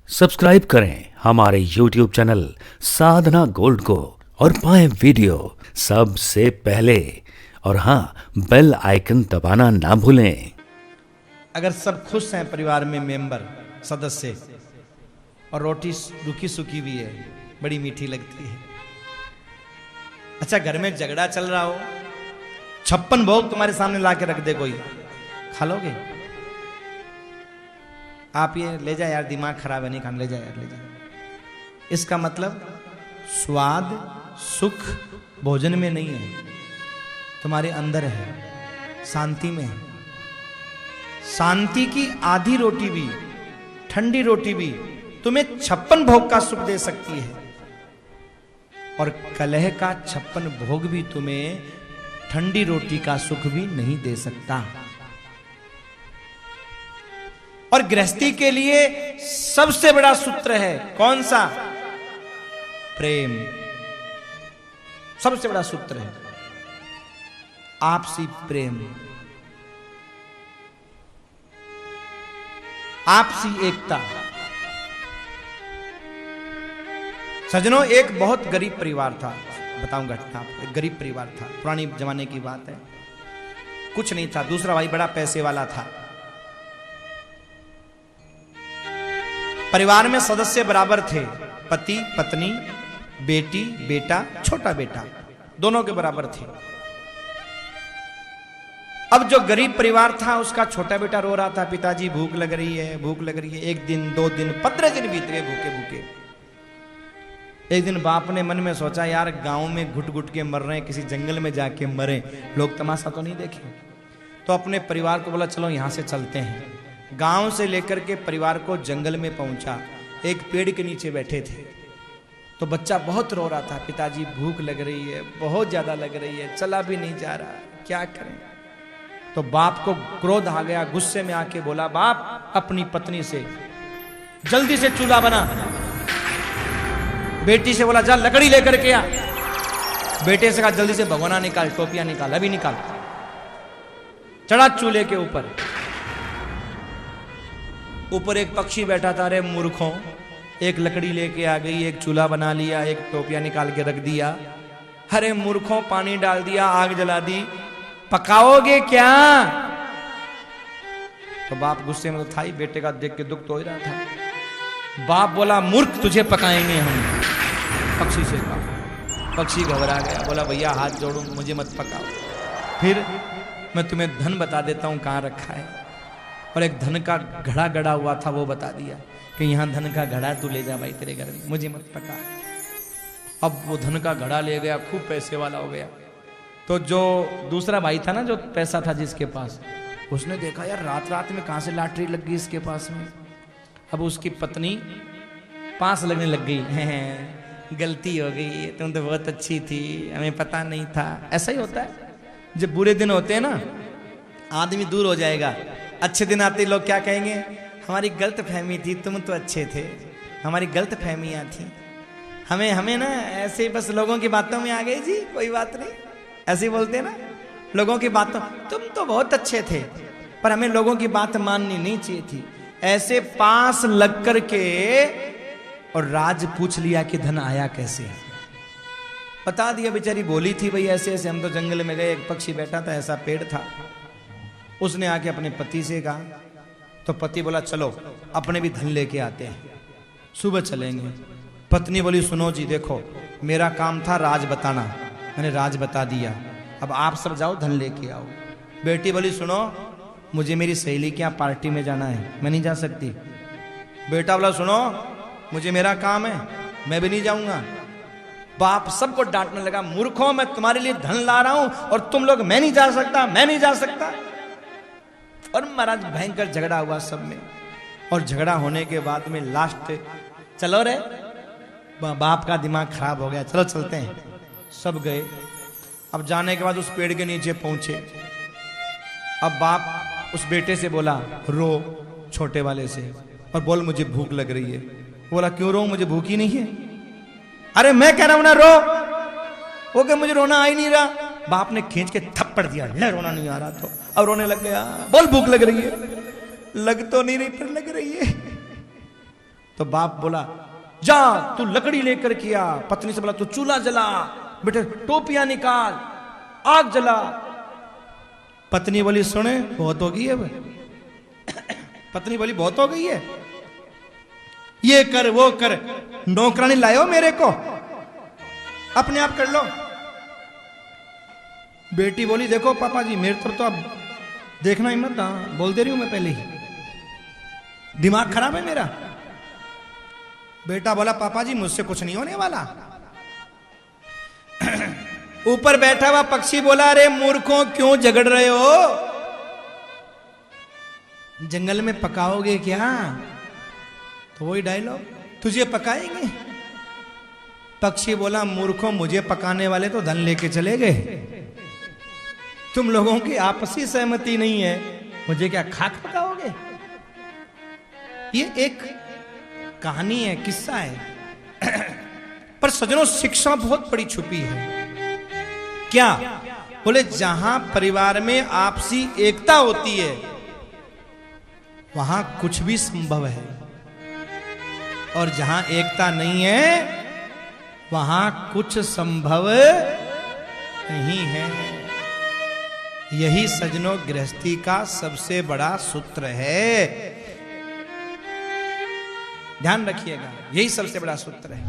Subscribe करें हमारे YouTube channel साधना gold को और पाएं वीडियो सबसे पहले। और हाँ, बेल आइकन दबाना ना भूलें। अगर सब खुश हैं परिवार में मेंबर सदस्य और रोटी रूखी सूखी भी है, बड़ी मीठी लगती है। अच्छा, घर में झगड़ा चल रहा हो, 56 भोग तुम्हारे सामने ला के रख दे कोई, खा लोगे? आप ये ले जाए यार, दिमाग खराब है, नहीं खाना, ले जाए यार, ले जाए। इसका मतलब स्वाद सुख भोजन में नहीं है, तुम्हारे अंदर है, शांति में है। शांति की आधी रोटी भी, ठंडी रोटी भी तुम्हें 56 भोग का सुख दे सकती है, और कलह का 56 भोग भी तुम्हें ठंडी रोटी का सुख भी नहीं दे सकता। और गृहस्थी के लिए सबसे बड़ा सूत्र है कौन सा? प्रेम। सबसे बड़ा सूत्र है आपसी प्रेम, आपसी एकता। सज्जनों, एक बहुत गरीब परिवार था, बताऊंगा घटना आपको। एक गरीब परिवार था, पुरानी जमाने की बात है, कुछ नहीं था। दूसरा भाई बड़ा पैसे वाला था। परिवार में सदस्य बराबर थे, पति पत्नी, बेटी बेटा, छोटा बेटा, दोनों के बराबर थे। अब जो गरीब परिवार था, उसका छोटा बेटा रो रहा था, पिताजी भूख लग रही है, भूख लग रही है। 1 दिन 2 दिन 15 दिन बीत गए भूखे भूखे। एक दिन बाप ने मन में सोचा, यार गांव में घुट घुट के मर रहे हैं, किसी जंगल में जाके मरे, लोग तमाशा तो नहीं देखें। तो अपने परिवार को बोला, चलो यहां से चलते हैं। गांव से लेकर के परिवार को जंगल में पहुंचा। एक पेड़ के नीचे बैठे थे, तो बच्चा बहुत रो रहा था, पिताजी भूख लग रही है, बहुत ज्यादा लग रही है, चला भी नहीं जा रहा, क्या करें? तो बाप को क्रोध आ गया, गुस्से में आके बोला, बाप अपनी पत्नी से जल्दी से चूल्हा बना। बेटी से बोला, जा लकड़ी लेकर के आ। बेटे से कहा, जल्दी से भगोना निकाल, टोपियां निकाल, अभी निकाल। चढ़ा चूल्हे के ऊपर। ऊपर एक पक्षी बैठा था। अरे मूर्खों, एक लकड़ी लेके आ गई, एक चूल्हा बना लिया, एक टोपिया निकाल के रख दिया। अरे मूर्खों, पानी डाल दिया, आग जला दी, पकाओगे क्या? तो बाप गुस्से में तो था ही, बेटे का देख के दुख तो हो ही रहा था। बाप बोला, मूर्ख, तुझे पकाएंगे हम। पक्षी से कहा। पक्षी घबरा गया, बोला, भैया हाथ जोड़ू, मुझे मत पकाओ। फिर मैं तुम्हें धन बता देता हूं कहां रखा है। और एक धन का घड़ा गड़ा हुआ था, वो बता दिया कि यहां धन का घड़ा तू ले जा भाई तेरे घर में, मुझे मत पका। अब वो धन का घड़ा ले गया, खूब पैसे वाला हो गया। तो जो दूसरा भाई था ना, जो पैसा था जिसके पास, उसने देखा, यार रात रात में कहां से लॉटरी लग गई इसके पास में। अब उसकी पत्नी पास लगने लग गई, गलती हो गई, तुम तो बहुत अच्छी थी, हमें पता नहीं था। ऐसा ही होता है, जब बुरे दिन होते हैं ना, आदमी दूर हो जाएगा, अच्छे दिन आते लोग क्या कहेंगे, हमारी गलत फहमी थी, तुम तो अच्छे थे, हमारी गलत फहमियां थी, हमें ना ऐसे ही बस लोगों की बातों में आ गई जी, कोई बात नहीं, ऐसे ही बोलते हैं ना लोगों की बातों, तुम तो बहुत अच्छे थे, पर हमें लोगों की बात माननी नहीं चाहिए थी। ऐसे पास लग कर के और राज पूछ लिया कि धन आया कैसे। बता दिया, बेचारी बोली थी, भाई ऐसे ऐसे हम तो जंगल में गए, एक पक्षी बैठा था, ऐसा पेड़ था। उसने आके अपने पति से कहा, तो पति बोला, चलो अपने भी धन लेके आते हैं, सुबह चलेंगे। पत्नी बोली, सुनो जी, देखो मेरा काम था राज बताना, मैंने राज बता दिया, अब आप सब जाओ धन लेके आओ। बेटी बोली, सुनो मुझे मेरी सहेली के यहाँ पार्टी में जाना है, मैं नहीं जा सकती। बेटा बोला, सुनो मुझे मेरा काम है, मैं भी नहीं जाऊंगा। बाप सबको डांटने लगा, मूर्खों, मैं तुम्हारे लिए धन ला रहा हूं और तुम लोग, मैं नहीं जा सकता, मैं नहीं जा सकता। और महाराज भयंकर झगड़ा हुआ सब में। और झगड़ा होने के बाद में लास्ट, चलो रे, बाप का दिमाग खराब हो गया, चलो चलते हैं। सब गए। अब जाने के बाद उस पेड़ के नीचे पहुंचे। अब बाप उस बेटे से बोला, रो, छोटे वाले से, और बोल मुझे भूख लग रही है। बोला, क्यों रो, मुझे भूख ही नहीं है। अरे मैं कह रहा हूं ना रो, वो क्या मुझे रोना आ ही नहीं रहा। बाप ने खींच के थप्पड़ दिया, ले रोना नहीं आ रहा तो। अब रोने लग गया, बोल भूख लग रही है। लग तो नहीं रही पर लग रही है। तो बाप बोला जा तू लकड़ी लेकर किया। पत्नी से बोला तू चूल्हा जला, बेटे टोपियां निकाल, आग जला। पत्नी बोली सुने बहुत हो गई है पत्नी बोली बहुत हो गई है, ये कर वो कर, नौकरानी लायो मेरे को, अपने आप कर लो। बेटी बोली देखो पापा जी मेरे तरफ तो अब देखना ही मत, बोल दे रही हूं मैं पहले ही, दिमाग खराब है मेरा। बेटा बोला पापा जी मुझसे कुछ नहीं होने वाला। ऊपर बैठा हुआ पक्षी बोला अरे मूर्खों क्यों झगड़ रहे हो, जंगल में पकाओगे क्या? तो वही डायलॉग, तुझे पकाएंगे। पक्षी बोला मूर्खों मुझे पकाने वाले तो धन लेके चले गए, तुम लोगों की आपसी सहमति नहीं है, मुझे क्या खाक पकाओगे? ये एक कहानी है, किस्सा है, पर सज्जनों शिक्षा बहुत बड़ी छुपी है। क्या बोले जहां परिवार में आपसी एकता होती है वहां कुछ भी संभव है, और जहां एकता नहीं है वहां कुछ संभव नहीं है। यही सज्जनों गृहस्थी का सबसे बड़ा सूत्र है, ध्यान रखिएगा, यही सबसे बड़ा सूत्र है।